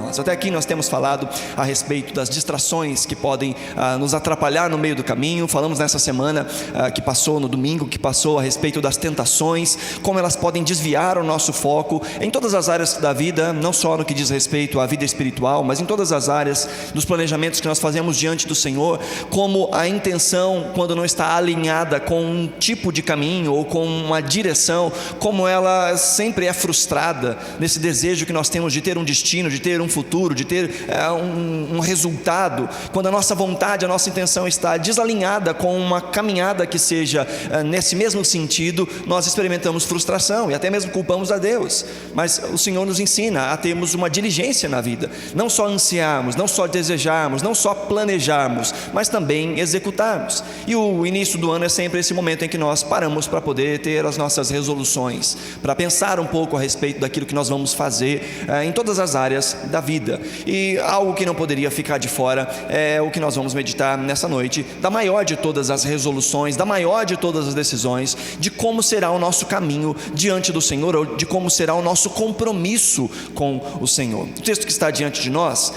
nós. Até aqui nós temos falado a respeito das distrações que podem nos atrapalhar no meio do caminho. Falamos nessa semana que passou, no domingo que passou, a respeito das tentações, como elas podem desviar o nosso foco em todas as áreas da vida, não só no que diz respeito à vida espiritual, mas em todas as áreas dos planejamentos que nós fazemos diante do Senhor, como a intenção, quando não está alinhada com um tipo de caminho ou com uma direção, como ela sempre é frustrada nesse desejo que nós temos de ter um destino, de ter um futuro, de ter um resultado, quando a nossa vontade, a nossa intenção está desalinhada com uma caminhada que seja nesse mesmo sentido, nós experimentamos frustração e até mesmo culpamos a Deus. Mas o Senhor nos ensina a termos uma diligência na vida, não só ansiarmos, não só desejarmos, não só planejarmos, mas também executarmos. E o início do ano é sempre esse momento em que nós paramos para poder ter as nossas resoluções, para pensar um pouco a respeito daquilo que nós vamos fazer em todas as áreas da vida. E algo que não poderia ficar de fora é o que nós vamos meditar nessa noite, da maior de todas as resoluções, da maior de todas as decisões, de como será o nosso caminho diante do Senhor, ou de como será o nosso compromisso com o Senhor. O texto que está diante de nós,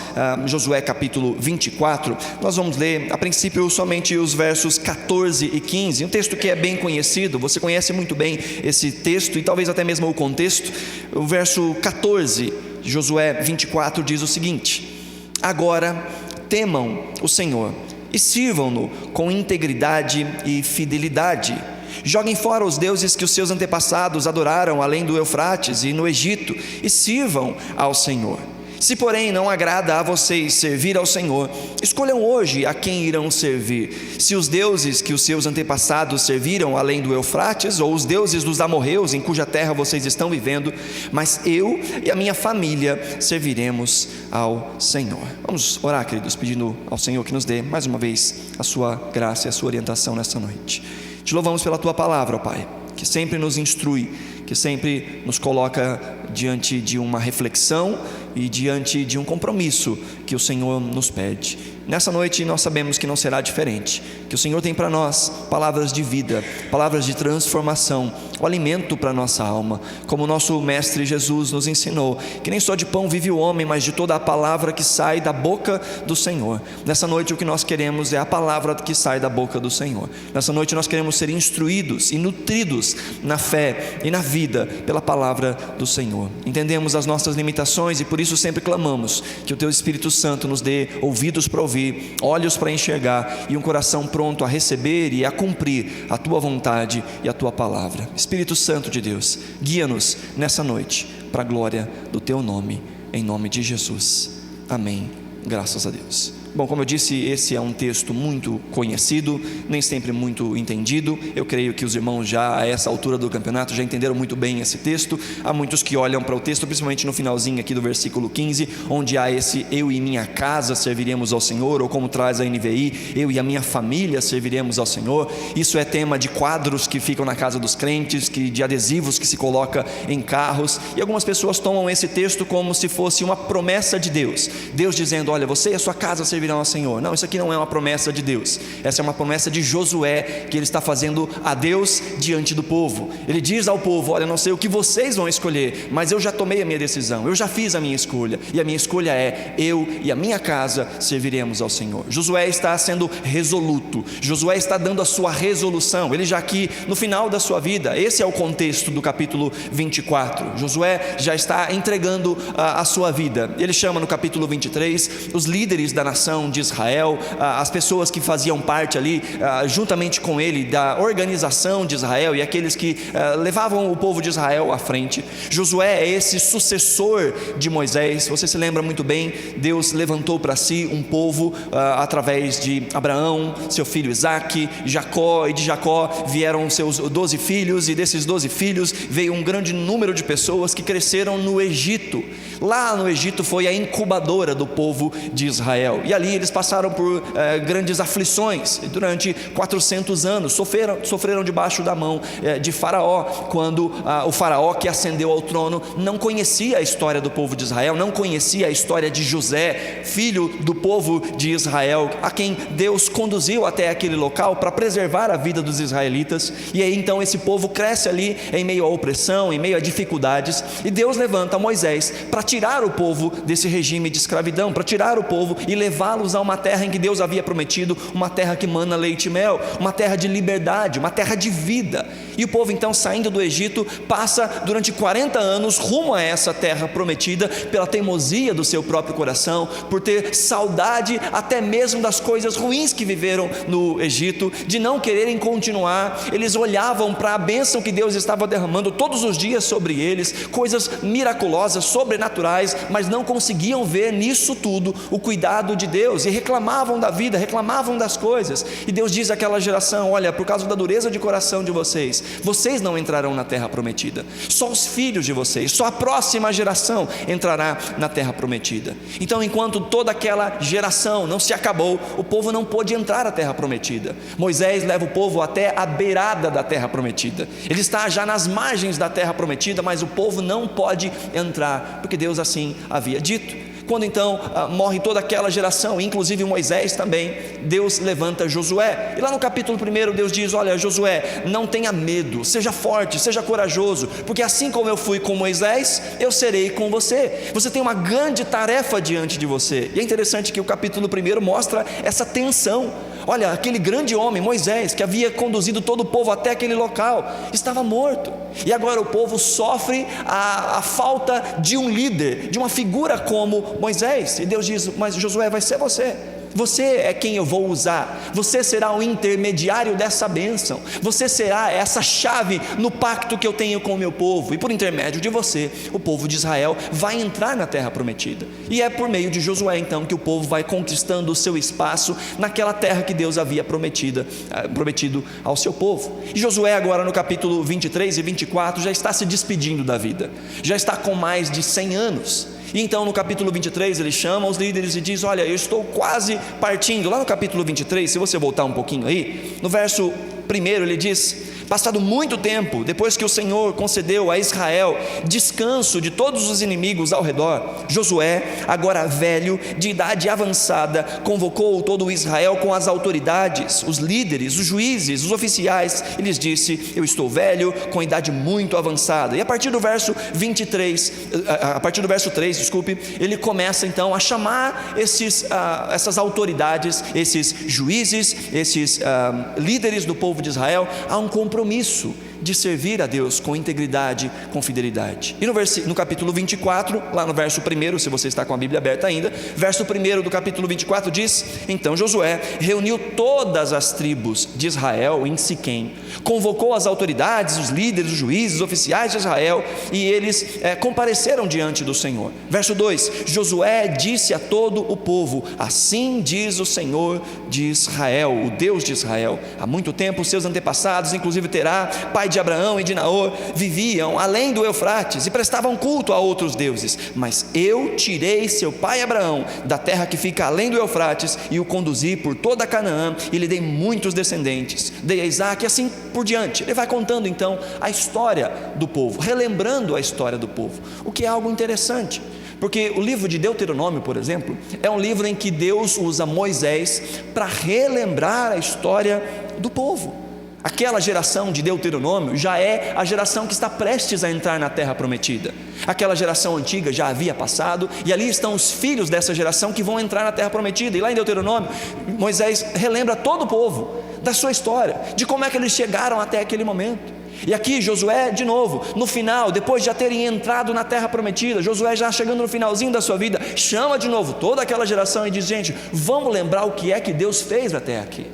Josué capítulo 24, nós vamos ler a princípio somente os versos 14 e 15, um texto que é bem conhecido, você conhece muito bem esse texto e talvez até mesmo o contexto. O verso 14 de Josué 24 diz o seguinte: agora temam o Senhor e sirvam-no com integridade e fidelidade. Joguem fora os deuses que os seus antepassados adoraram além do Eufrates e no Egito, e sirvam ao Senhor. Se porém não agrada a vocês servir ao Senhor, escolham hoje a quem irão servir: se os deuses que os seus antepassados serviram além do Eufrates, ou os deuses dos amorreus em cuja terra vocês estão vivendo, mas eu e a minha família serviremos ao Senhor. Vamos orar, queridos, pedindo ao Senhor que nos dê mais uma vez a sua graça e a sua orientação nessa noite. Te louvamos pela tua palavra, ó Pai, que sempre nos instrui, que sempre nos coloca diante de uma reflexão e diante de um compromisso que o Senhor nos pede. Nessa noite nós sabemos que não será diferente, que o Senhor tem para nós palavras de vida, palavras de transformação, o alimento para a nossa alma, como o nosso mestre Jesus nos ensinou, que nem só de pão vive o homem, mas de toda a palavra que sai da boca do Senhor. Nessa noite o que nós queremos é a palavra que sai da boca do Senhor. Nessa noite nós queremos ser instruídos e nutridos na fé e na vida pela palavra do Senhor. Entendemos as nossas limitações e por isso sempre clamamos que o teu Espírito Santo nos dê ouvidos para ouvir, olhos para enxergar e um coração pronto a receber e a cumprir a tua vontade e a tua palavra. Espírito Santo de Deus, guia-nos nessa noite para a glória do teu nome, em nome de Jesus. Amém. Graças a Deus. Bom, como eu disse, esse é um texto muito conhecido, nem sempre muito entendido. Eu creio que os irmãos já a essa altura do campeonato já entenderam muito bem esse texto. Há muitos que olham para o texto, principalmente no finalzinho aqui do versículo 15, onde há esse eu e minha casa serviremos ao Senhor, ou como traz a NVI, eu e a minha família serviremos ao Senhor. Isso é tema de quadros que ficam na casa dos crentes, de adesivos que se coloca em carros, e algumas pessoas tomam esse texto como se fosse uma promessa de Deus, Deus dizendo: olha, você e a sua casa servirão ao Senhor. Não, isso aqui não é uma promessa de Deus, essa é uma promessa de Josué, que ele está fazendo a Deus diante do povo. Ele diz ao povo: olha, não sei o que vocês vão escolher, mas eu já tomei a minha decisão, eu já fiz a minha escolha, e a minha escolha é: eu e a minha casa serviremos ao Senhor. Josué está sendo resoluto, Josué está dando a sua resolução, ele já aqui no final da sua vida, esse é o contexto do capítulo 24, Josué já está entregando a sua vida. Ele chama no capítulo 23 os líderes da nação de Israel, as pessoas que faziam parte ali juntamente com ele da organização de Israel e aqueles que levavam o povo de Israel à frente. Josué é esse sucessor de Moisés. Você se lembra muito bem, Deus levantou para si um povo através de Abraão, seu filho Isaque, Jacó, e de Jacó vieram seus 12 filhos, e desses 12 filhos veio um grande número de pessoas que cresceram no Egito. Lá no Egito foi a incubadora do povo de Israel, e ali eles passaram por grandes aflições, durante 400 anos, sofreram debaixo da mão de Faraó, quando o Faraó que ascendeu ao trono não conhecia a história do povo de Israel, não conhecia a história de José, filho do povo de Israel, a quem Deus conduziu até aquele local para preservar a vida dos israelitas. E aí então esse povo cresce ali em meio à opressão, em meio a dificuldades, e Deus levanta Moisés para tirar o povo desse regime de escravidão, para tirar o povo e levá-los a uma terra em que Deus havia prometido, uma terra que mana leite e mel, uma terra de liberdade, uma terra de vida. E o povo então, saindo do Egito, passa durante 40 anos rumo a essa terra prometida, pela teimosia do seu próprio coração, por ter saudade até mesmo das coisas ruins que viveram no Egito, de não quererem continuar. Eles olhavam para a bênção que Deus estava derramando todos os dias sobre eles, coisas miraculosas, sobrenaturais, mas não conseguiam ver nisso tudo o cuidado de Deus, e reclamavam da vida, reclamavam das coisas. E Deus diz àquela geração: olha, por causa da dureza de coração de vocês não entrarão na terra prometida, só os filhos de vocês, só a próxima geração entrará na terra prometida. Então, enquanto toda aquela geração não se acabou, o povo não pôde entrar na terra prometida. Moisés leva o povo até a beirada da terra prometida, ele está já nas margens da terra prometida, mas o povo não pode entrar, porque Deus assim havia dito. Quando então morre toda aquela geração, inclusive Moisés também, Deus levanta Josué, e lá no capítulo 1 Deus diz: olha, Josué, não tenha medo, seja forte, seja corajoso, porque assim como eu fui com Moisés, eu serei com você. Você tem uma grande tarefa diante de você. E é interessante que o capítulo 1 mostra essa tensão. Olha, aquele grande homem, Moisés, que havia conduzido todo o povo até aquele local, estava morto, e agora o povo sofre a falta de um líder, de uma figura como Moisés. E Deus diz: mas Josué, vai ser você é quem eu vou usar, você será o intermediário dessa bênção, você será essa chave no pacto que eu tenho com o meu povo, e por intermédio de você, o povo de Israel vai entrar na terra prometida. E é por meio de Josué então que o povo vai conquistando o seu espaço naquela terra que Deus havia prometido ao seu povo. E Josué agora no capítulo 23 e 24 já está se despedindo da vida, já está com mais de 100 anos. E então no capítulo 23 ele chama os líderes e diz: olha, eu estou quase partindo. Lá no capítulo 23, se você voltar um pouquinho aí, no verso 1 ele diz: passado muito tempo, depois que o Senhor concedeu a Israel descanso de todos os inimigos ao redor, Josué, agora velho, de idade avançada, convocou todo o Israel com as autoridades, os líderes, os juízes, os oficiais, e lhes disse: eu estou velho, com idade muito avançada. E a partir do verso 3, ele começa então a chamar essas autoridades, esses juízes, esses líderes do povo de Israel, a um compromisso de servir a Deus com integridade, com fidelidade. E no capítulo 24, lá no verso 1, se você está com a Bíblia aberta ainda, verso 1 do capítulo 24 diz: então Josué reuniu todas as tribos de Israel em Siquém, convocou as autoridades, os líderes, os juízes, os oficiais de Israel, e eles compareceram diante do Senhor. Verso 2: Josué disse a todo o povo: assim diz o Senhor de Israel, o Deus de Israel, há muito tempo seus antepassados, inclusive Terá, pai de Abraão e de Naor, viviam além do Eufrates e prestavam culto a outros deuses, mas eu tirei seu pai Abraão da terra que fica além do Eufrates e o conduzi por toda Canaã, e lhe dei muitos descendentes, dei a Isaque, e assim por diante. Ele vai contando então a história do povo, relembrando a história do povo, o que é algo interessante, porque o livro de Deuteronômio, por exemplo, é um livro em que Deus usa Moisés para relembrar a história do povo. Aquela geração de Deuteronômio já é a geração que está prestes a entrar na terra prometida. Aquela geração antiga já havia passado, e ali estão os filhos dessa geração que vão entrar na terra prometida. E lá em Deuteronômio, Moisés relembra todo o povo da sua história, de como é que eles chegaram até aquele momento. E aqui Josué, de novo, no final, depois de já terem entrado na terra prometida, Josué já chegando no finalzinho da sua vida, chama de novo toda aquela geração e diz: gente, vamos lembrar o que é que Deus fez até aqui.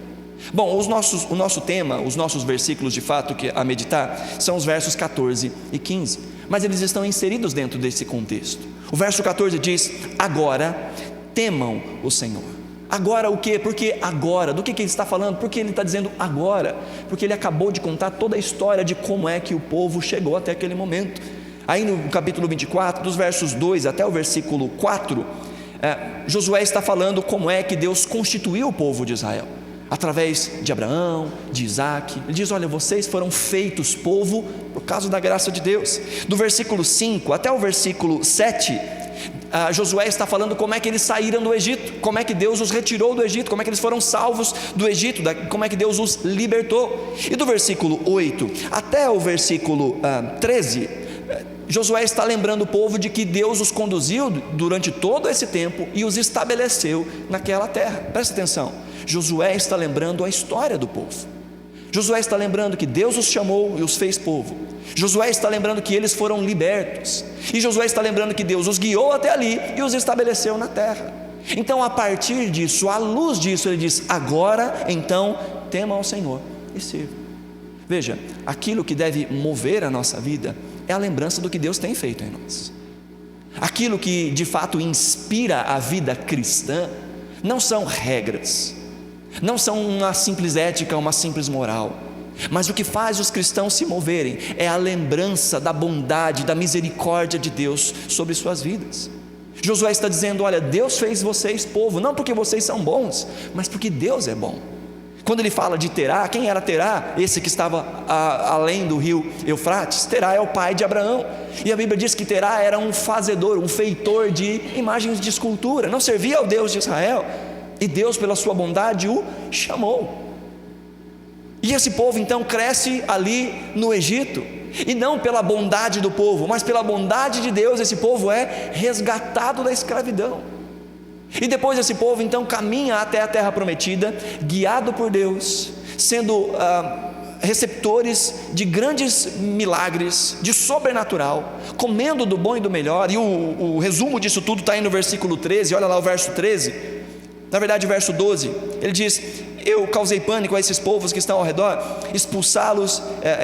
Bom, o nosso tema, os nossos versículos de fato a meditar, são os versos 14 e 15, mas eles estão inseridos dentro desse contexto. O verso 14 diz: agora temam o Senhor. Agora o quê? Porque agora, do que ele está falando? Porque ele está dizendo agora, porque ele acabou de contar toda a história de como é que o povo chegou até aquele momento. Aí no capítulo 24, dos versos 2 até o versículo 4, Josué está falando como é que Deus constituiu o povo de Israel, através de Abraão, de Isaac. Ele diz: olha, vocês foram feitos povo por causa da graça de Deus. Do versículo 5 até o versículo 7, Josué está falando como é que eles saíram do Egito, como é que Deus os retirou do Egito, como é que eles foram salvos do Egito, como é que Deus os libertou. E do versículo 8 até o versículo 13, Josué está lembrando o povo de que Deus os conduziu durante todo esse tempo e os estabeleceu naquela terra. Presta atenção, Josué está lembrando a história do povo. Josué está lembrando que Deus os chamou e os fez povo. Josué está lembrando que eles foram libertos. E Josué está lembrando que Deus os guiou até ali e os estabeleceu na terra. Então, a partir disso, à luz disso, ele diz: agora então tema ao Senhor e sirva. Veja, aquilo que deve mover a nossa vida é a lembrança do que Deus tem feito em nós. Aquilo que de fato inspira a vida cristã não são regras, não são uma simples ética, uma simples moral, mas o que faz os cristãos se moverem é a lembrança da bondade, da misericórdia de Deus sobre suas vidas. Josué está dizendo: olha, Deus fez vocês povo, não porque vocês são bons, mas porque Deus é bom. Quando ele fala de Terá, quem era Terá? Esse que estava além do rio Eufrates. Terá é o pai de Abraão, e a Bíblia diz que Terá era um fazedor, um feitor de imagens de escultura, não servia ao Deus de Israel, e Deus, pela sua bondade, o chamou. E esse povo então cresce ali no Egito, e não pela bondade do povo, mas pela bondade de Deus, esse povo é resgatado da escravidão. E depois esse povo então caminha até a terra prometida, guiado por Deus, sendo receptores de grandes milagres, de sobrenatural, comendo do bom e do melhor. E o resumo disso tudo está aí no versículo 13, olha lá o verso 13, na verdade o verso 12, ele diz: eu causei pânico a esses povos que estão ao redor,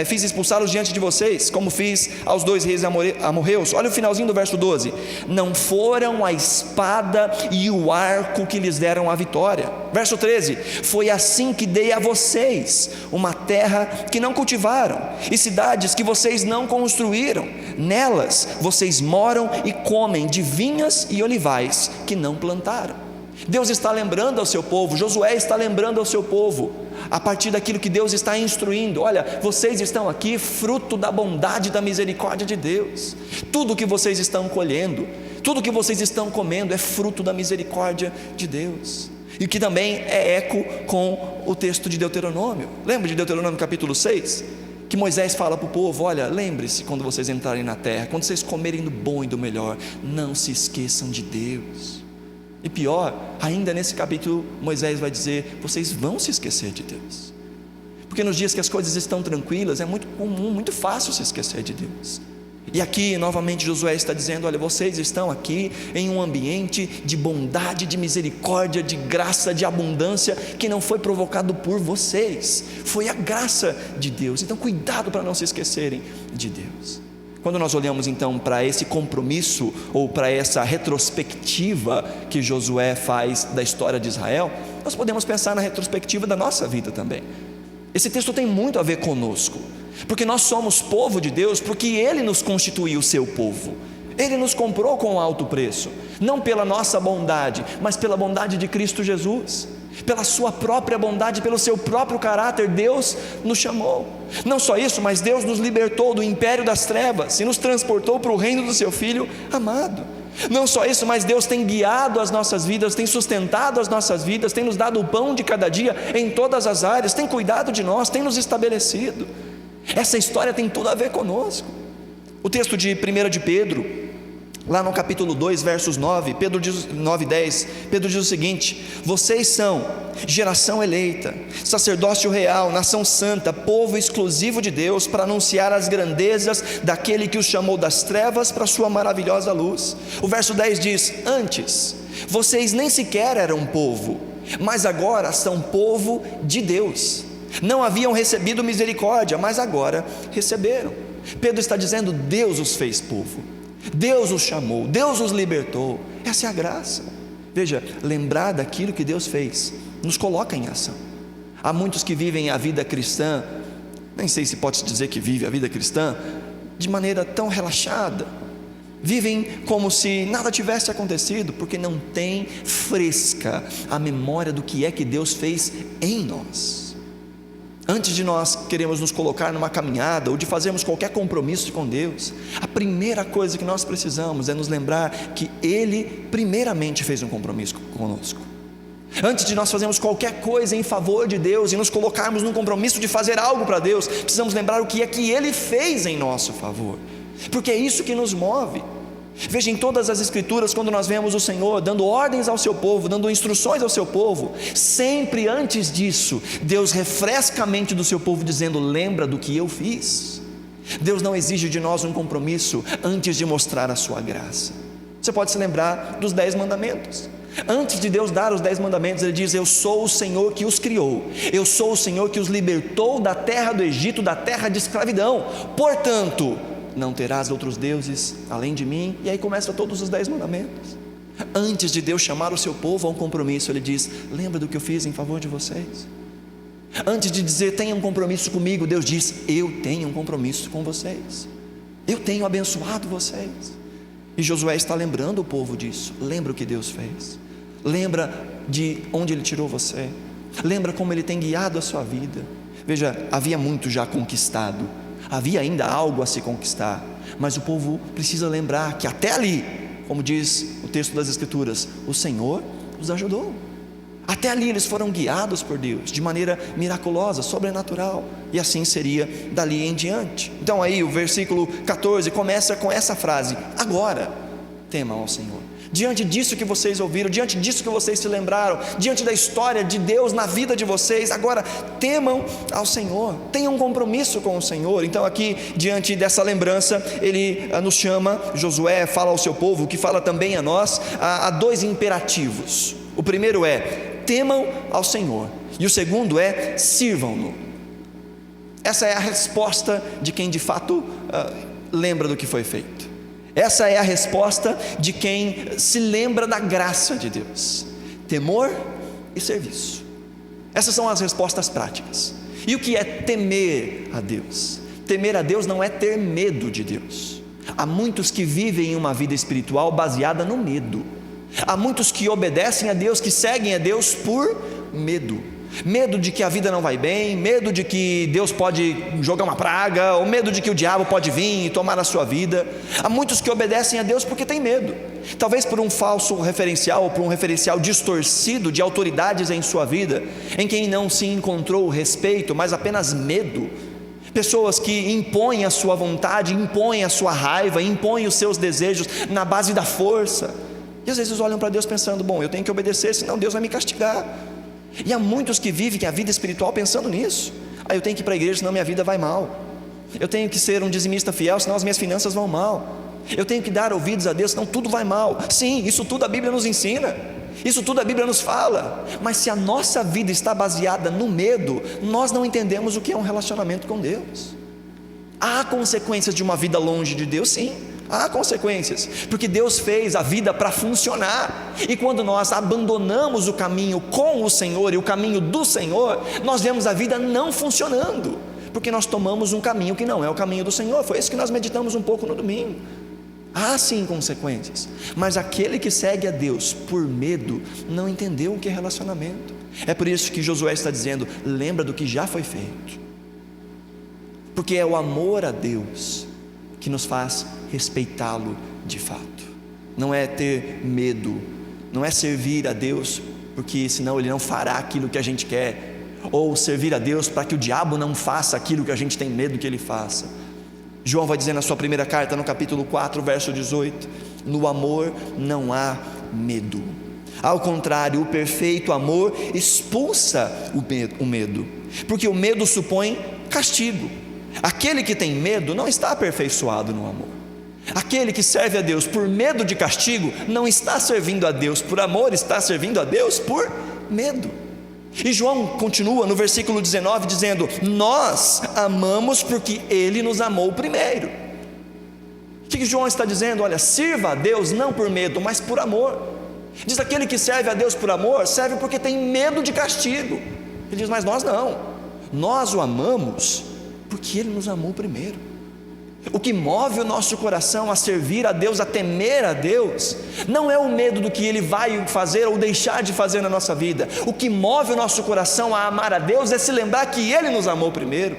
fiz expulsá-los diante de vocês, como fiz aos 2 reis amorreus. Olha o finalzinho do verso 12: não foram a espada e o arco que lhes deram a vitória. Verso 13: foi assim que dei a vocês uma terra que não cultivaram, e cidades que vocês não construíram. Nelas vocês moram e comem de vinhas e olivais que não plantaram. Deus está lembrando ao seu povo, Josué está lembrando ao seu povo, a partir daquilo que Deus está instruindo: olha, vocês estão aqui fruto da bondade e da misericórdia de Deus. Tudo que vocês estão colhendo, tudo que vocês estão comendo é fruto da misericórdia de Deus. E que também é eco com o texto de Deuteronômio. Lembra de Deuteronômio capítulo 6? Que Moisés fala para o povo: olha, lembre-se quando vocês entrarem na terra, quando vocês comerem do bom e do melhor, não se esqueçam de Deus. E pior, ainda nesse capítulo, Moisés vai dizer: vocês vão se esquecer de Deus, porque nos dias que as coisas estão tranquilas, é muito comum, muito fácil se esquecer de Deus. E aqui, novamente, Josué está dizendo: olha, vocês estão aqui em um ambiente de bondade, de misericórdia, de graça, de abundância, que não foi provocado por vocês, foi a graça de Deus. Então cuidado para não se esquecerem de Deus. Quando nós olhamos então para esse compromisso, ou para essa retrospectiva que Josué faz da história de Israel, nós podemos pensar na retrospectiva da nossa vida também. Esse texto tem muito a ver conosco, porque nós somos povo de Deus, porque Ele nos constituiu seu povo. Ele nos comprou com alto preço, não pela nossa bondade, mas pela bondade de Cristo Jesus. Pela sua própria bondade, pelo seu próprio caráter, Deus nos chamou. Não só isso, mas Deus nos libertou do império das trevas e nos transportou para o reino do seu Filho amado. Não só isso, mas Deus tem guiado as nossas vidas, tem sustentado as nossas vidas, tem nos dado o pão de cada dia em todas as áreas, tem cuidado de nós, tem nos estabelecido. Essa história tem tudo a ver conosco. O texto de 1 de Pedro, lá no capítulo 2, versos 9 e 10, Pedro diz o seguinte: vocês são geração eleita, sacerdócio real, nação santa, povo exclusivo de Deus, para anunciar as grandezas daquele que os chamou das trevas para a sua maravilhosa luz. O verso 10 diz: antes, vocês nem sequer eram povo, mas agora são povo de Deus. Não haviam recebido misericórdia, mas agora receberam. Pedro está dizendo: Deus os fez povo, Deus os chamou, Deus os libertou. Essa é a graça. Veja, lembrar daquilo que Deus fez nos coloca em ação. Há muitos que vivem a vida cristã, nem sei se pode dizer que vive a vida cristã de maneira tão relaxada, vivem como se nada tivesse acontecido, porque não tem fresca a memória do que é que Deus fez em nós. Antes de nós queremos nos colocar numa caminhada, ou de fazermos qualquer compromisso com Deus, a primeira coisa que nós precisamos é nos lembrar que Ele primeiramente fez um compromisso conosco. Antes de nós fazermos qualquer coisa em favor de Deus e nos colocarmos num compromisso de fazer algo para Deus, precisamos lembrar o que é que Ele fez em nosso favor, porque é isso que nos move. Veja, em todas as escrituras, quando nós vemos o Senhor dando ordens ao seu povo, dando instruções ao seu povo, sempre antes disso, Deus refresca a mente do seu povo dizendo: lembra do que eu fiz. Deus não exige de nós um compromisso antes de mostrar a sua graça. Você pode se lembrar dos 10 mandamentos. Antes de Deus dar os 10 mandamentos, Ele diz: eu sou o Senhor que os criou, eu sou o Senhor que os libertou da terra do Egito, da terra de escravidão, portanto, não terás outros deuses além de mim. E aí começa todos os 10 mandamentos. Antes de Deus chamar o seu povo a um compromisso, Ele diz: lembra do que eu fiz em favor de vocês. Antes de dizer tenha um compromisso comigo, Deus diz: eu tenho um compromisso com vocês, eu tenho abençoado vocês. E Josué está lembrando o povo disso. Lembra o que Deus fez, lembra de onde Ele tirou você, lembra como Ele tem guiado a sua vida. Veja, havia muito já conquistado, havia ainda algo a se conquistar, mas o povo precisa lembrar que até ali, como diz o texto das Escrituras, o Senhor os ajudou. Até ali eles foram guiados por Deus de maneira miraculosa, sobrenatural, e assim seria dali em diante. Então aí o versículo 14 começa com essa frase: agora temam ao Senhor. Diante disso que vocês ouviram, diante disso que vocês se lembraram, diante da história de Deus na vida de vocês, agora temam ao Senhor, tenham um compromisso com o Senhor. Então aqui, diante dessa lembrança, Ele nos chama, Josué fala ao seu povo, que fala também a nós, a 2 imperativos. O primeiro é: temam ao Senhor, e o segundo é: sirvam-no. Essa é a resposta de quem de fato lembra do que foi feito. Essa é a resposta de quem se lembra da graça de Deus: temor e serviço. Essas são as respostas práticas. E o que é temer a Deus? Temer a Deus não é ter medo de Deus. Há muitos que vivem uma vida espiritual baseada no medo. Há muitos que obedecem a Deus, que seguem a Deus por medo. Medo de que a vida não vai bem, medo de que Deus pode jogar uma praga, ou medo de que o diabo pode vir e tomar a sua vida. Há muitos que obedecem a Deus porque têm medo, talvez por um falso referencial, ou por um referencial distorcido de autoridades em sua vida, em quem não se encontrou respeito, mas apenas medo. Pessoas que impõem a sua vontade, impõem a sua raiva, impõem os seus desejos na base da força, e às vezes olham para Deus pensando: bom, eu tenho que obedecer, senão Deus vai me castigar. E há muitos que vivem a vida espiritual pensando nisso: eu tenho que ir para a igreja, senão minha vida vai mal. Eu tenho que ser um dizimista fiel, senão as minhas finanças vão mal. Eu tenho que dar ouvidos a Deus, senão tudo vai mal. Sim, isso tudo a Bíblia nos ensina, isso tudo a Bíblia nos fala. Mas se a nossa vida está baseada no medo, nós não entendemos o que é um relacionamento com Deus. Há consequências de uma vida longe de Deus, sim. Há consequências, porque Deus fez a vida para funcionar, e quando nós abandonamos o caminho com o Senhor e o caminho do Senhor, nós vemos a vida não funcionando, porque nós tomamos um caminho que não é o caminho do Senhor. Foi isso que nós meditamos um pouco no domingo. Há sim consequências, mas aquele que segue a Deus por medo não entendeu o que é relacionamento. É por isso que Josué está dizendo: lembra do que já foi feito, porque é o amor a Deus que nos faz respeitá-lo de fato. Não é ter medo, não é servir a Deus porque senão Ele não fará aquilo que a gente quer, ou servir a Deus para que o diabo não faça aquilo que a gente tem medo que ele faça. João vai dizer na sua primeira carta, no capítulo 4, verso 18: no amor não há medo. Ao contrário, o perfeito amor expulsa o medo, porque o medo supõe castigo. Aquele que tem medo não está aperfeiçoado no amor. Aquele que serve a Deus por medo de castigo não está servindo a Deus por amor, está servindo a Deus por medo. E João continua no versículo 19 dizendo: nós amamos porque Ele nos amou primeiro. O que João está dizendo? Olha, sirva a Deus não por medo, mas por amor. Diz: aquele que serve a Deus por amor, serve porque tem medo de castigo. Ele diz: mas nós não, nós o amamos porque Ele nos amou primeiro. O que move o nosso coração a servir a Deus, a temer a Deus, não é o medo do que Ele vai fazer ou deixar de fazer na nossa vida. O que move o nosso coração a amar a Deus é se lembrar que Ele nos amou primeiro,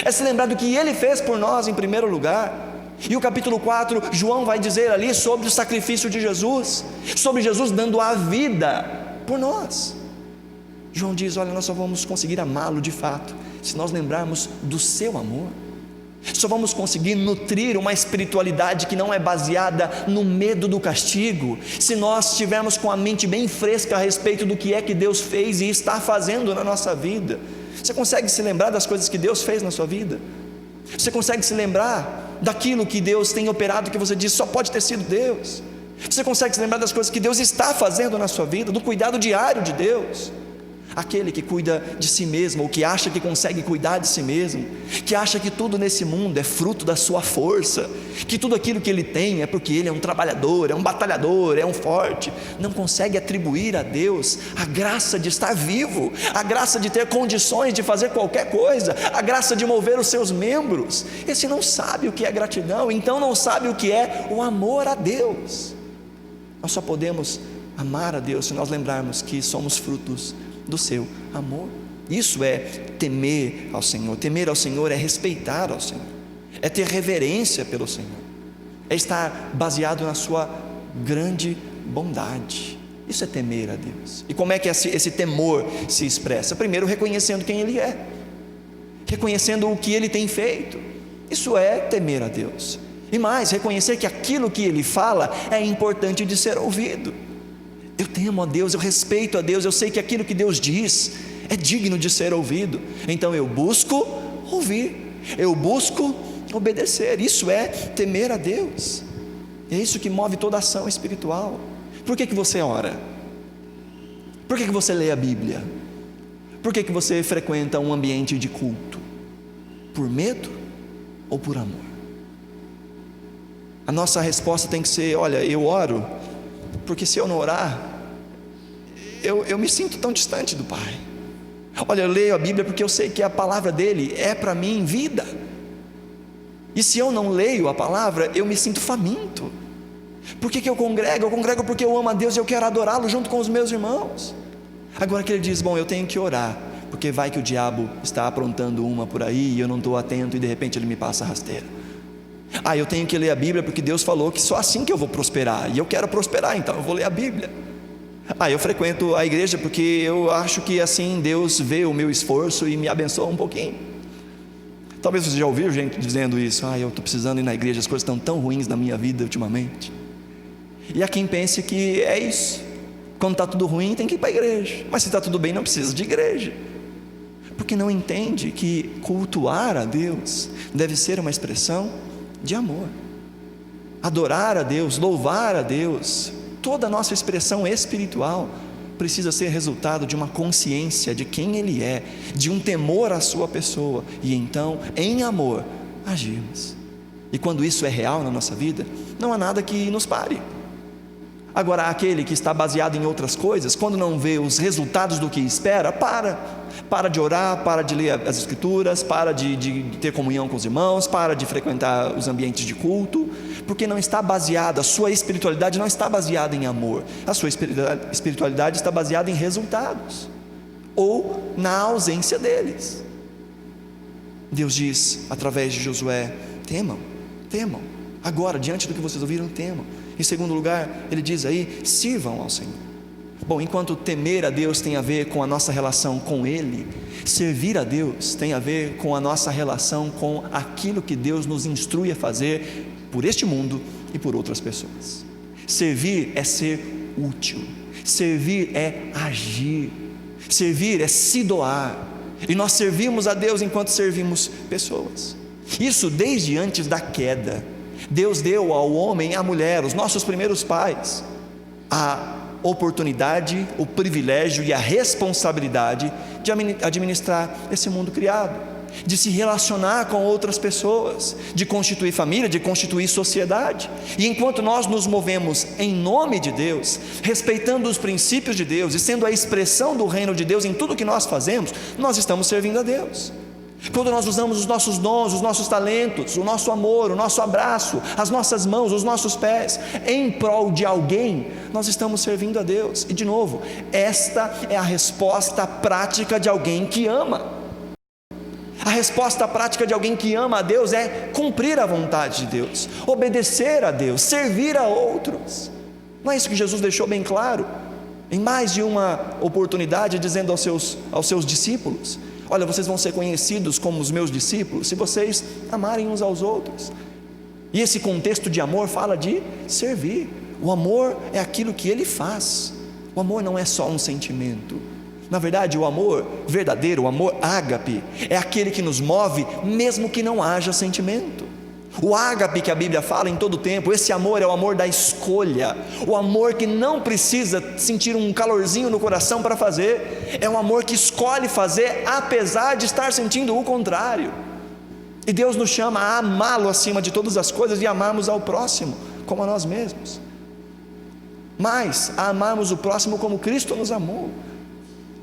é se lembrar do que Ele fez por nós em primeiro lugar. E o capítulo 4, João vai dizer ali sobre o sacrifício de Jesus, sobre Jesus dando a vida por nós. João diz: olha, nós só vamos conseguir amá-lo de fato se nós lembrarmos do seu amor. Só vamos conseguir nutrir uma espiritualidade que não é baseada no medo do castigo, se nós estivermos com a mente bem fresca a respeito do que é que Deus fez e está fazendo na nossa vida. Você consegue se lembrar das coisas que Deus fez na sua vida? Você consegue se lembrar daquilo que Deus tem operado, que você diz, só pode ter sido Deus? Você consegue se lembrar das coisas que Deus está fazendo na sua vida, do cuidado diário de Deus? Aquele que cuida de si mesmo, ou que acha que consegue cuidar de si mesmo, que acha que tudo nesse mundo é fruto da sua força, que tudo aquilo que ele tem é porque ele é um trabalhador, é um batalhador, é um forte, não consegue atribuir a Deus a graça de estar vivo, a graça de ter condições de fazer qualquer coisa, a graça de mover os seus membros. Esse não sabe o que é gratidão, então não sabe o que é o amor a Deus. Nós só podemos amar a Deus se nós lembrarmos que somos frutos do seu amor. Isso é temer ao Senhor. Temer ao Senhor é respeitar ao Senhor, é ter reverência pelo Senhor, é estar baseado na sua grande bondade. Isso é temer a Deus. E como é que esse temor se expressa? Primeiro, reconhecendo quem Ele é, reconhecendo o que Ele tem feito. Isso é temer a Deus. E mais, reconhecer que aquilo que Ele fala é importante de ser ouvido. Eu temo a Deus, eu respeito a Deus, eu sei que aquilo que Deus diz é digno de ser ouvido, então eu busco ouvir, eu busco obedecer. Isso é temer a Deus. É isso que move toda ação espiritual. Por que você ora? Por que você lê a Bíblia? Por que você frequenta um ambiente de culto? Por medo ou por amor? A nossa resposta tem que ser: olha, eu oro porque se eu não orar, eu me sinto tão distante do Pai. Olha, eu leio a Bíblia porque eu sei que a palavra dele é para mim vida, e se eu não leio a palavra, eu me sinto faminto. Por que eu congrego? Eu congrego porque eu amo a Deus e eu quero adorá-lo junto com os meus irmãos. Agora que ele diz: bom, eu tenho que orar, porque vai que o diabo está aprontando uma por aí e eu não estou atento e de repente ele me passa a rasteira. Eu tenho que ler a Bíblia porque Deus falou que só assim que eu vou prosperar, e eu quero prosperar, então eu vou ler a Bíblia. Eu frequento a igreja porque eu acho que assim Deus vê o meu esforço e me abençoa um pouquinho. Talvez você já ouviu gente dizendo isso: eu estou precisando ir na igreja, as coisas estão tão ruins na minha vida ultimamente. E há quem pense que é isso, quando está tudo ruim tem que ir para a igreja, mas se está tudo bem não precisa de igreja, porque não entende que cultuar a Deus deve ser uma expressão de amor. Adorar a Deus, louvar a Deus, toda a nossa expressão espiritual precisa ser resultado de uma consciência de quem Ele é, de um temor à sua pessoa, e então em amor agirmos. E quando isso é real na nossa vida, não há nada que nos pare. Agora, aquele que está baseado em outras coisas, quando não vê os resultados do que espera, para de orar, para de ler as escrituras, para de ter comunhão com os irmãos, para de frequentar os ambientes de culto, porque não está baseada, a sua espiritualidade não está baseada em amor, a sua espiritualidade está baseada em resultados, ou na ausência deles. Deus diz através de Josué: temam, agora, diante do que vocês ouviram, temam. Em segundo lugar, ele diz aí: sirvam ao Senhor. Bom, enquanto temer a Deus tem a ver com a nossa relação com Ele, servir a Deus tem a ver com a nossa relação com aquilo que Deus nos instrui a fazer por este mundo e por outras pessoas. Servir é ser útil, servir é agir, servir é se doar, e nós servimos a Deus enquanto servimos pessoas. Isso desde antes da queda. Deus deu ao homem e à mulher, os nossos primeiros pais, a oportunidade, o privilégio e a responsabilidade de administrar esse mundo criado, de se relacionar com outras pessoas, de constituir família, de constituir sociedade. E enquanto nós nos movemos em nome de Deus, respeitando os princípios de Deus e sendo a expressão do reino de Deus em tudo que nós fazemos, nós estamos servindo a Deus. Quando nós usamos os nossos dons, os nossos talentos, o nosso amor, o nosso abraço, as nossas mãos, os nossos pés, em prol de alguém, nós estamos servindo a Deus. E de novo, esta é a resposta prática de alguém que ama. A resposta prática de alguém que ama a Deus é cumprir a vontade de Deus, obedecer a Deus, servir a outros. Não é isso que Jesus deixou bem claro em mais de uma oportunidade, dizendo aos seus discípulos: olha, vocês vão ser conhecidos como os meus discípulos se vocês amarem uns aos outros. E esse contexto de amor fala de servir. O amor é aquilo que Ele faz. O amor não é só um sentimento. Na verdade, o amor verdadeiro, o amor ágape, é aquele que nos move mesmo que não haja sentimento. O ágape que a Bíblia fala em todo tempo, esse amor é o amor da escolha, o amor que não precisa sentir um calorzinho no coração para fazer, é um amor que escolhe fazer apesar de estar sentindo o contrário. E Deus nos chama a amá-lo acima de todas as coisas e amarmos ao próximo como a nós mesmos, mas a amarmos o próximo como Cristo nos amou.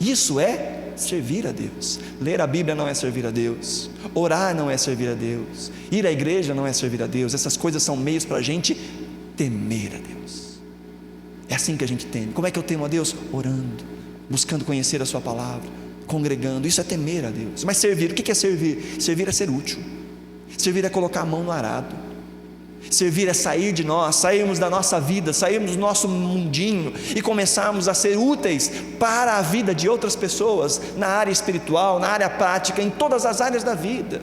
Isso é servir a Deus. Ler a Bíblia não é servir a Deus, orar não é servir a Deus, ir à igreja não é servir a Deus. Essas coisas são meios para a gente temer a Deus. É assim que a gente teme. Como é que eu temo a Deus? Orando, buscando conhecer a sua palavra, congregando. Isso é temer a Deus. Mas servir, o que é servir? Servir é ser útil. Servir é colocar a mão no arado. Servir é sair de nós, sairmos da nossa vida, sairmos do nosso mundinho e começarmos a ser úteis para a vida de outras pessoas, na área espiritual, na área prática, em todas as áreas da vida,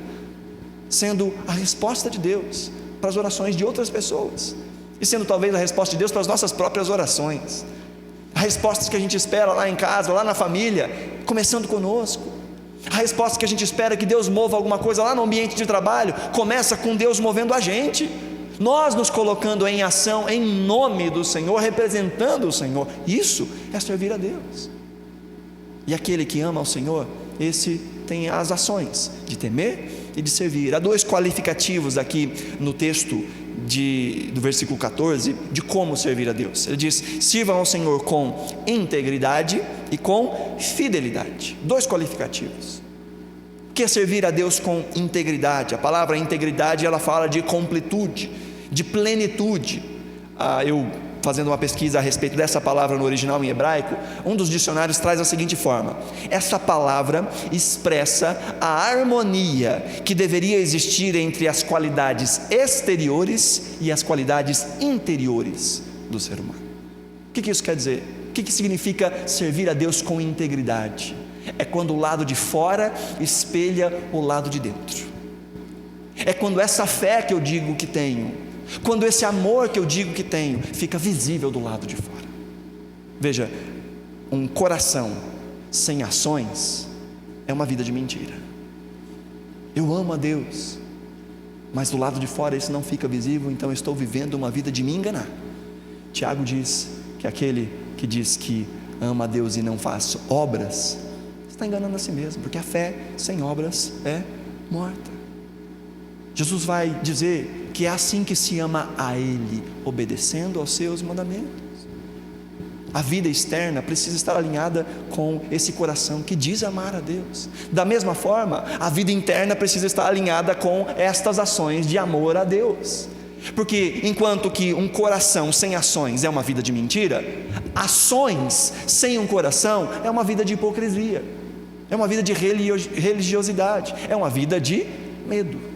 sendo a resposta de Deus para as orações de outras pessoas, e sendo talvez a resposta de Deus para as nossas próprias orações, a resposta que a gente espera lá em casa, lá na família, começando conosco. A resposta que a gente espera que Deus mova alguma coisa lá no ambiente de trabalho, começa com Deus movendo a gente, nós nos colocando em ação em nome do Senhor, representando o Senhor. Isso é servir a Deus. E aquele que ama ao Senhor, esse tem as ações de temer e de servir. Há dois qualificativos aqui no texto do versículo 14 de como servir a Deus. Ele diz: sirvam ao Senhor com integridade e com fidelidade. Dois qualificativos. O que é servir a Deus com integridade? A palavra integridade, ela fala de completude, de plenitude. Eu fazendo uma pesquisa a respeito dessa palavra no original em hebraico, um dos dicionários traz a seguinte forma: essa palavra expressa a harmonia que deveria existir entre as qualidades exteriores e as qualidades interiores do ser humano. O que isso quer dizer? O que significa servir a Deus com integridade? É quando o lado de fora espelha o lado de dentro. É quando essa fé que eu digo que tenho, quando esse amor que eu digo que tenho, fica visível do lado de fora. Veja, um coração sem ações é uma vida de mentira. Eu amo a Deus, mas do lado de fora isso não fica visível, então eu estou vivendo uma vida de me enganar. Tiago diz que aquele que diz que ama a Deus e não faz obras, está enganando a si mesmo, porque a fé sem obras é morta. Jesus vai dizer que é assim que se ama a Ele, obedecendo aos seus mandamentos. A vida externa precisa estar alinhada com esse coração que diz amar a Deus. Da mesma forma, a vida interna precisa estar alinhada com estas ações de amor a Deus. Porque enquanto que um coração sem ações é uma vida de mentira, ações sem um coração é uma vida de hipocrisia, é uma vida de religiosidade, é uma vida de medo.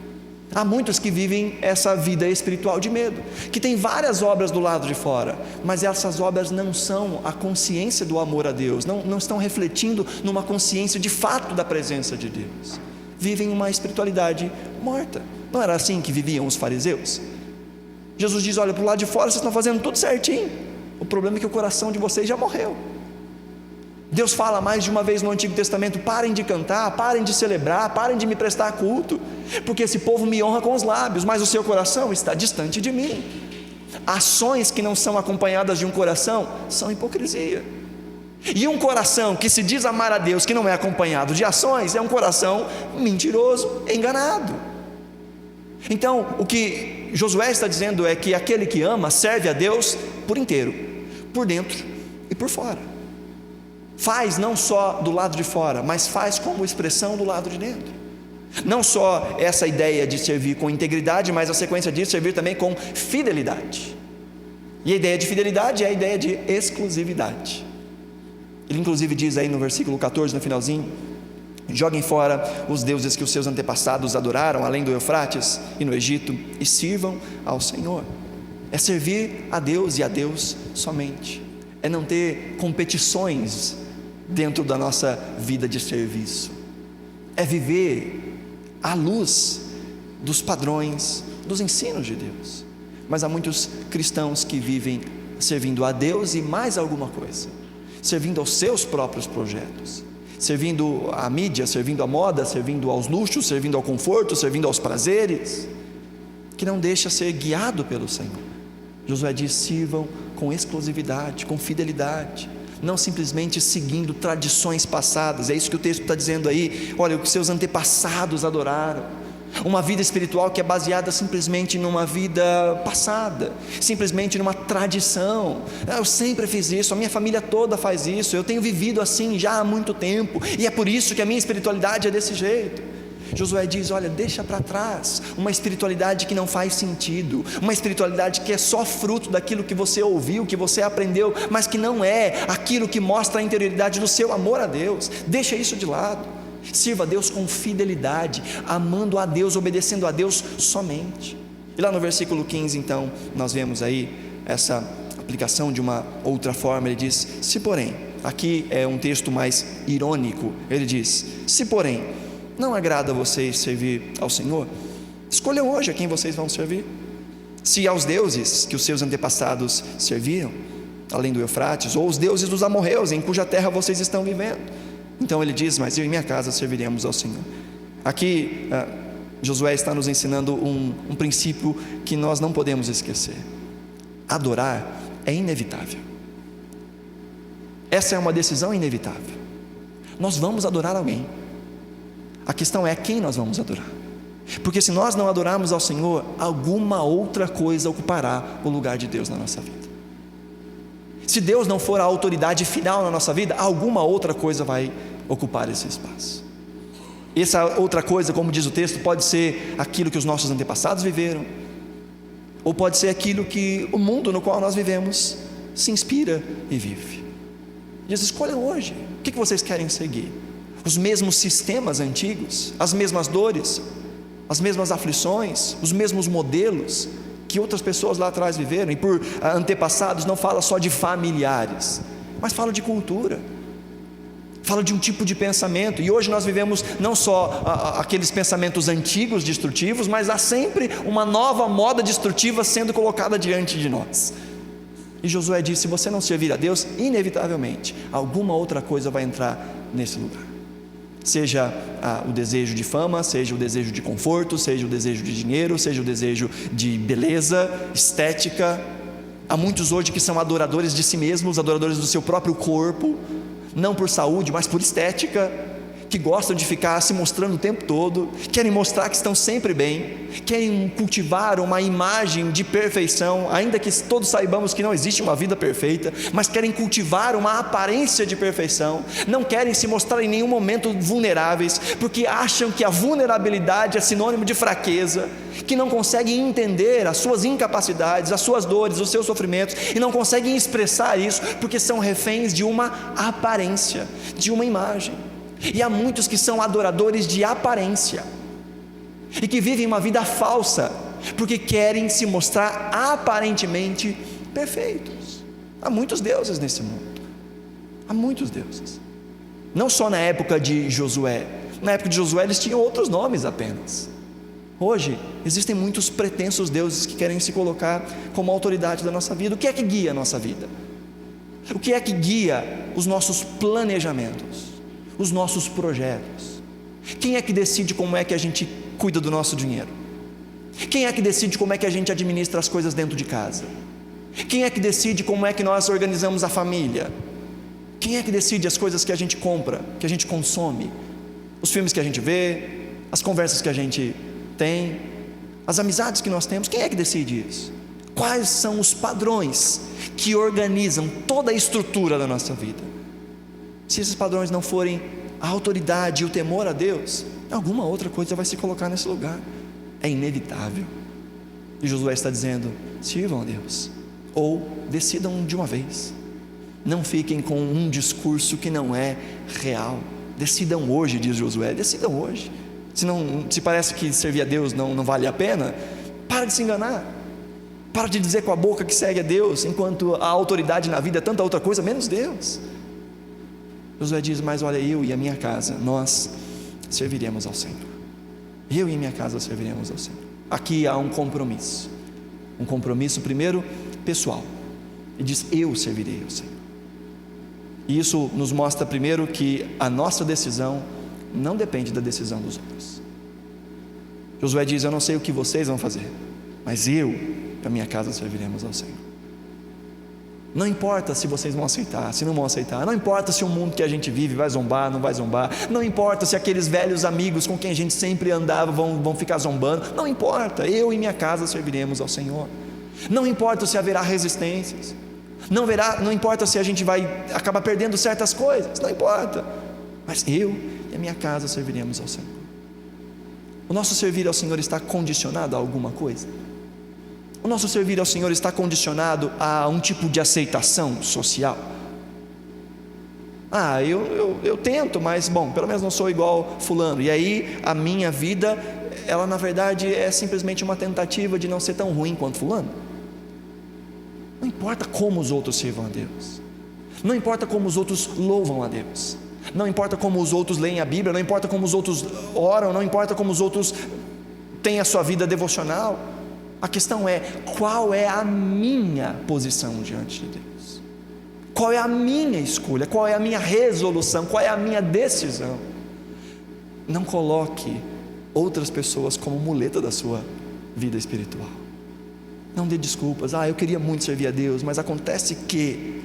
Há muitos que vivem essa vida espiritual de medo, que tem várias obras do lado de fora, mas essas obras não são a consciência do amor a Deus, não estão refletindo numa consciência de fato da presença de Deus. Vivem uma espiritualidade morta. Não era assim que viviam os fariseus? Jesus diz: olha, para o lado de fora vocês estão fazendo tudo certinho, o problema é que o coração de vocês já morreu. Deus fala mais de uma vez no Antigo Testamento: parem de cantar, parem de celebrar, parem de me prestar culto, porque esse povo me honra com os lábios, mas o seu coração está distante de mim. Ações que não são acompanhadas de um coração são hipocrisia. E um coração que se diz amar a Deus, que não é acompanhado de ações, é um coração mentiroso, enganado. Então, o que Josué está dizendo é que aquele que ama serve a Deus por inteiro, por dentro e por fora. Faz não só do lado de fora, mas faz como expressão do lado de dentro. Não só essa ideia de servir com integridade, mas a sequência disso, servir também com fidelidade. E a ideia de fidelidade é a ideia de exclusividade. Ele inclusive diz aí no versículo 14, no finalzinho: joguem fora os deuses que os seus antepassados adoraram, além do Eufrates e no Egito, e sirvam ao Senhor. É servir a Deus e a Deus somente. É não ter competições dentro da nossa vida de serviço. É viver à luz dos padrões, dos ensinos de Deus. Mas há muitos cristãos que vivem servindo a Deus e mais alguma coisa, servindo aos seus próprios projetos, servindo à mídia, servindo à moda, servindo aos luxos, servindo ao conforto, servindo aos prazeres, que não deixa ser guiado pelo Senhor. Josué diz: sirvam com exclusividade, com fidelidade, não simplesmente seguindo tradições passadas. É isso que o texto está dizendo aí. Olha, o que seus antepassados adoraram, uma vida espiritual que é baseada simplesmente numa vida passada, simplesmente numa tradição. Eu sempre fiz isso, a minha família toda faz isso, eu tenho vivido assim já há muito tempo, e é por isso que a minha espiritualidade é desse jeito. Josué diz: olha, deixa para trás uma espiritualidade que não faz sentido, uma espiritualidade que é só fruto daquilo que você ouviu, que você aprendeu, mas que não é aquilo que mostra a interioridade do seu amor a Deus. Deixa isso de lado. Sirva a Deus com fidelidade, amando a Deus, obedecendo a Deus somente. E lá no versículo 15, então, nós vemos aí essa aplicação de uma outra forma. Ele diz: se porém, aqui é um texto mais irônico, ele diz: se porém não agrada a vocês servir ao Senhor, escolham hoje a quem vocês vão servir. Se aos deuses que os seus antepassados serviram, além do Eufrates, ou os deuses dos amorreus, em cuja terra vocês estão vivendo. Então ele diz: mas eu e minha casa serviremos ao Senhor. Aqui Josué está nos ensinando um princípio que nós não podemos esquecer: adorar é inevitável. Essa é uma decisão inevitável. Nós vamos adorar alguém. A questão é quem nós vamos adorar. Porque se nós não adorarmos ao Senhor, alguma outra coisa ocupará o lugar de Deus na nossa vida. Se Deus não for a autoridade final na nossa vida, alguma outra coisa vai ocupar esse espaço. Essa outra coisa, como diz o texto, pode ser aquilo que os nossos antepassados viveram, ou pode ser aquilo que o mundo no qual nós vivemos se inspira e vive. Diz: escolham hoje, o que vocês querem seguir? Os mesmos sistemas antigos, as mesmas dores, as mesmas aflições, os mesmos modelos que outras pessoas lá atrás viveram. E por antepassados não fala só de familiares, mas fala de cultura, fala de um tipo de pensamento. E hoje nós vivemos não só aqueles pensamentos antigos destrutivos, mas há sempre uma nova moda destrutiva sendo colocada diante de nós. E Josué disse: se você não servir a Deus, inevitavelmente alguma outra coisa vai entrar nesse lugar. Seja o desejo de fama, seja o desejo de conforto, seja o desejo de dinheiro, seja o desejo de beleza, estética. Há muitos hoje que são adoradores de si mesmos, adoradores do seu próprio corpo, não por saúde, mas por estética, que gostam de ficar se mostrando o tempo todo, querem mostrar que estão sempre bem, querem cultivar uma imagem de perfeição, ainda que todos saibamos que não existe uma vida perfeita, mas querem cultivar uma aparência de perfeição, não querem se mostrar em nenhum momento vulneráveis, porque acham que a vulnerabilidade é sinônimo de fraqueza, que não conseguem entender as suas incapacidades, as suas dores, os seus sofrimentos, e não conseguem expressar isso, porque são reféns de uma aparência, de uma imagem. E há muitos que são adoradores de aparência, e que vivem uma vida falsa, porque querem se mostrar aparentemente perfeitos. Há muitos deuses nesse mundo, há muitos deuses. Não só na época de Josué. Na época de Josué eles tinham outros nomes apenas. Hoje existem muitos pretensos deuses que querem se colocar como autoridade da nossa vida. O que é que guia a nossa vida? O que é que guia os nossos planejamentos, os nossos projetos? Quem é que decide como é que a gente cuida do nosso dinheiro? Quem é que decide como é que a gente administra as coisas dentro de casa? Quem é que decide como é que nós organizamos a família? Quem é que decide as coisas que a gente compra, que a gente consome? Os filmes que a gente vê, as conversas que a gente tem, as amizades que nós temos? Quem é que decide isso? Quais são os padrões que organizam toda a estrutura da nossa vida? Se esses padrões não forem a autoridade e o temor a Deus, Alguma outra coisa vai se colocar nesse lugar. É inevitável. E Josué está dizendo: sirvam a Deus, ou decidam de uma vez. Não fiquem com um discurso que não é real. Decidam hoje, diz Josué, decidam hoje. Se parece que servir a Deus não vale a pena, para de se enganar. Para de dizer com a boca que segue a Deus, enquanto a autoridade na vida é tanta outra coisa, menos Deus. Josué diz: mas olha, eu e a minha casa, nós serviremos ao Senhor. Eu e minha casa serviremos ao Senhor. Aqui há um compromisso. Um compromisso primeiro pessoal. Ele diz: eu servirei ao Senhor. E isso nos mostra primeiro que a nossa decisão não depende da decisão dos outros. Josué diz: eu não sei o que vocês vão fazer, mas eu e a minha casa serviremos ao Senhor. Não importa se vocês vão aceitar, se não vão aceitar. Não importa se o mundo que a gente vive vai zombar, não vai zombar. Não importa se aqueles velhos amigos com quem a gente sempre andava vão ficar zombando. Não importa, eu e minha casa serviremos ao Senhor. Não importa se haverá resistências. Não importa se a gente vai acabar perdendo certas coisas. Não importa. Mas eu e a minha casa serviremos ao Senhor. O nosso servir ao Senhor está condicionado a alguma coisa? O nosso servir ao Senhor está condicionado a um tipo de aceitação social? Eu tento, mas bom, pelo menos não sou igual fulano. E aí a minha vida, ela na verdade é simplesmente uma tentativa de não ser tão ruim quanto fulano. Não importa como os outros sirvam a Deus. Não importa como os outros louvam a Deus. Não importa como os outros leem a Bíblia. Não importa como os outros oram. Não importa como os outros têm a sua vida devocional. A questão é: qual é a minha posição diante de Deus? Qual é a minha escolha? Qual é a minha resolução? Qual é a minha decisão? Não coloque outras pessoas como muleta da sua vida espiritual. Não dê desculpas: eu queria muito servir a Deus, mas acontece que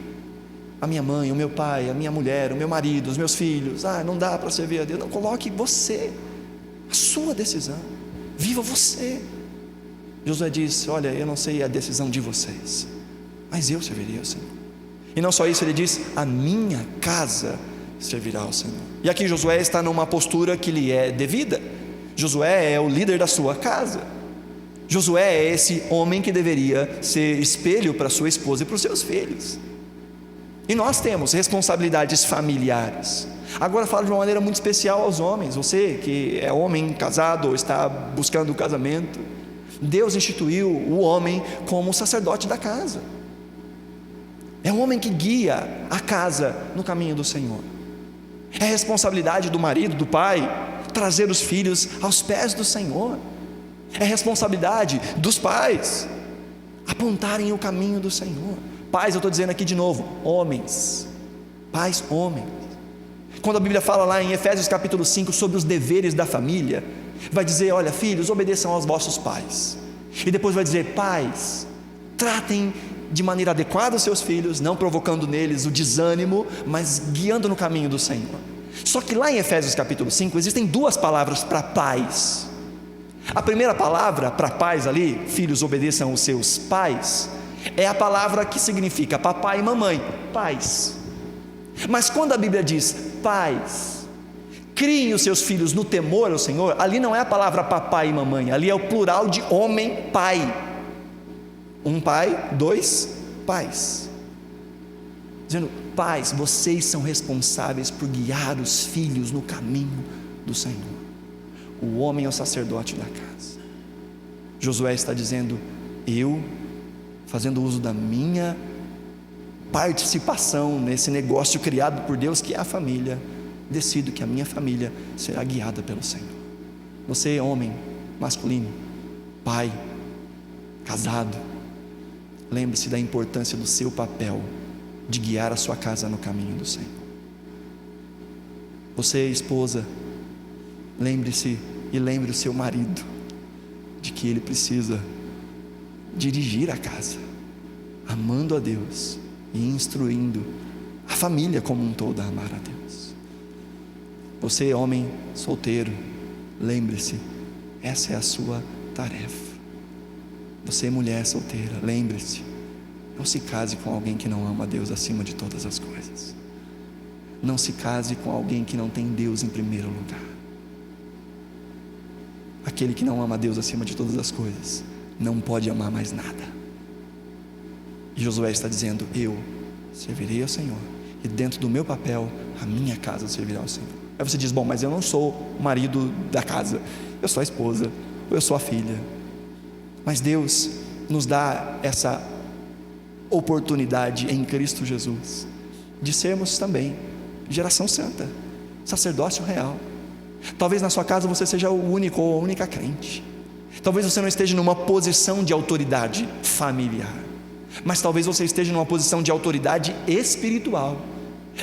a minha mãe, o meu pai, a minha mulher, o meu marido, os meus filhos, não dá para servir a Deus. Não, coloque você, a sua decisão. Viva você. Josué disse: olha, eu não sei a decisão de vocês, mas eu servirei ao Senhor. E não só isso, ele diz: a minha casa servirá ao Senhor. E aqui Josué está numa postura que lhe é devida. Josué é o líder da sua casa. Josué é esse homem que deveria ser espelho para sua esposa e para os seus filhos. E nós temos responsabilidades familiares. Agora falo de uma maneira muito especial aos homens. Você que é homem casado ou está buscando o casamento, Deus instituiu o homem como sacerdote da casa. É um homem que guia a casa no caminho do Senhor. É responsabilidade do marido, do pai, trazer os filhos aos pés do Senhor. É responsabilidade dos pais apontarem o caminho do Senhor. Pais, eu estou dizendo aqui de novo, homens. Pais, homens. Quando a Bíblia fala lá em Efésios capítulo 5 sobre os deveres da família, vai dizer: olha, filhos, obedeçam aos vossos pais. E depois vai dizer: pais, tratem de maneira adequada os seus filhos, não provocando neles o desânimo, mas guiando no caminho do Senhor. Só que lá em Efésios capítulo 5 existem duas palavras para pais. A primeira palavra para pais ali, filhos obedeçam aos seus pais, é a palavra que significa papai e mamãe, pais. Mas quando a Bíblia diz pais, criem os seus filhos no temor ao Senhor, ali não é a palavra papai e mamãe, ali é o plural de homem, pai. Um pai, dois pais. Dizendo: pais, vocês são responsáveis por guiar os filhos no caminho do Senhor. O homem é o sacerdote da casa. Josué está dizendo: eu, fazendo uso da minha participação nesse negócio criado por Deus, que é a família, decido que a minha família será guiada pelo Senhor. Você, homem, masculino, pai, casado, lembre-se da importância do seu papel de guiar a sua casa no caminho do Senhor. Você, esposa, lembre-se e lembre o seu marido de que ele precisa dirigir a casa, amando a Deus e instruindo a família como um todo a amar a Deus. Você, homem solteiro, lembre-se, essa é a sua tarefa. Você, mulher solteira, lembre-se, não se case com alguém que não ama a Deus acima de todas as coisas. Não se case com alguém que não tem Deus em primeiro lugar. aquele que não ama a Deus acima de todas as coisas, não pode amar mais nada. E Josué está dizendo: eu servirei ao Senhor, e dentro do meu papel, a minha casa servirá ao Senhor. Aí você diz: bom, mas eu não sou o marido da casa, eu sou a esposa, ou eu sou a filha. Mas Deus nos dá essa oportunidade em Cristo Jesus de sermos também geração santa, sacerdócio real. Talvez na sua casa você seja o único ou a única crente. Talvez você não esteja numa posição de autoridade familiar, mas talvez você esteja numa posição de autoridade espiritual.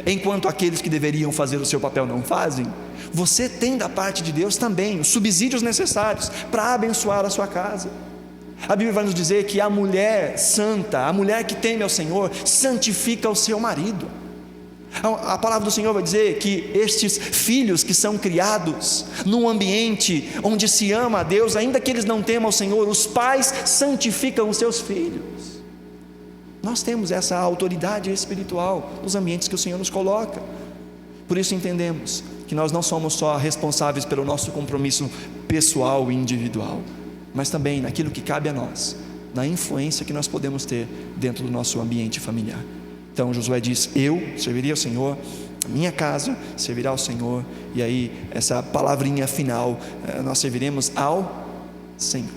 Enquanto aqueles que deveriam fazer o seu papel não fazem, você tem da parte de Deus também os subsídios necessários para abençoar a sua casa. A Bíblia vai nos dizer que a mulher santa, a mulher que teme ao Senhor, santifica o seu marido. A palavra do Senhor vai dizer que estes filhos que são criados num ambiente onde se ama a Deus, ainda que eles não temam ao Senhor, os pais santificam os seus filhos. Nós temos essa autoridade espiritual nos ambientes que o Senhor nos coloca. Por isso entendemos que nós não somos só responsáveis pelo nosso compromisso pessoal e individual, mas também naquilo que cabe a nós, na influência que nós podemos ter dentro do nosso ambiente familiar. Então Josué diz: eu servirei ao Senhor, a minha casa servirá ao Senhor. E aí essa palavrinha final, nós serviremos ao Senhor.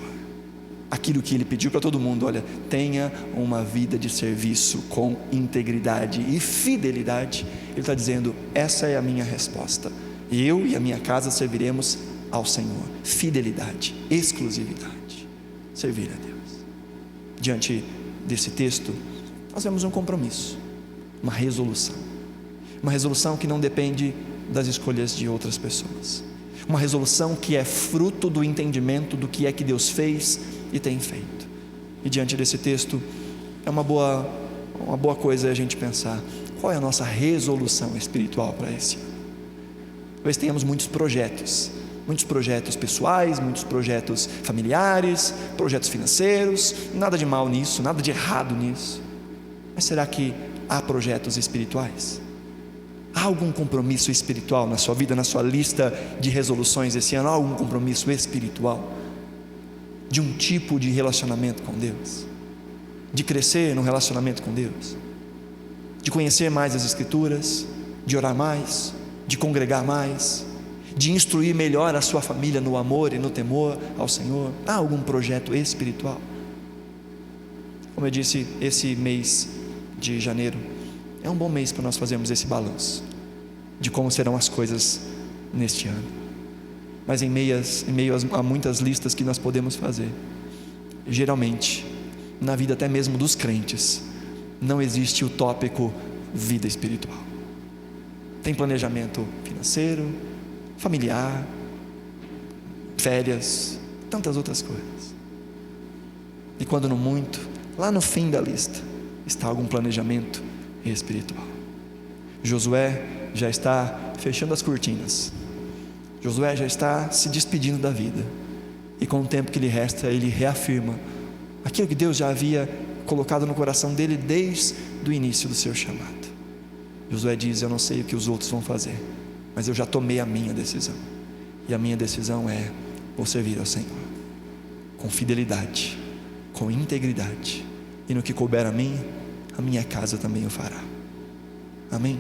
Aquilo que ele pediu para todo mundo: olha, tenha uma vida de serviço com integridade e fidelidade. Ele está dizendo: essa é a minha resposta, eu e a minha casa serviremos ao Senhor. Fidelidade, exclusividade, servir a Deus. Diante desse texto, nós vemos um compromisso, uma resolução que não depende das escolhas de outras pessoas, uma resolução que é fruto do entendimento do que é que Deus fez e tem feito. E diante desse texto, é uma boa coisa a gente pensar: qual é a nossa resolução espiritual para esse ano? Talvez tenhamos muitos projetos pessoais, muitos projetos familiares, projetos financeiros, nada de mal nisso, nada de errado nisso. Mas será que há projetos espirituais? Há algum compromisso espiritual na sua vida, na sua lista de resoluções esse ano? Há algum compromisso espiritual de um tipo de relacionamento com Deus, de crescer no relacionamento com Deus, de conhecer mais as Escrituras, de orar mais, de congregar mais, de instruir melhor a sua família no amor e no temor ao Senhor? Há algum projeto espiritual? Como eu disse, esse mês de janeiro é um bom mês para nós fazermos esse balanço de como serão as coisas neste ano. Mas em meio a muitas listas que nós podemos fazer, geralmente, na vida até mesmo dos crentes, não existe o tópico vida espiritual. Tem planejamento financeiro, familiar, férias, tantas outras coisas. E quando não muito, lá no fim da lista está algum planejamento espiritual. Josué já está fechando as cortinas, Josué já está se despedindo da vida, e com o tempo que lhe resta, ele reafirma aquilo que Deus já havia colocado no coração dele desde o início do seu chamado. Josué diz: eu não sei o que os outros vão fazer, mas eu já tomei a minha decisão, e a minha decisão é: vou servir ao Senhor com fidelidade, com integridade, e no que couber a mim, a minha casa também o fará. Amém?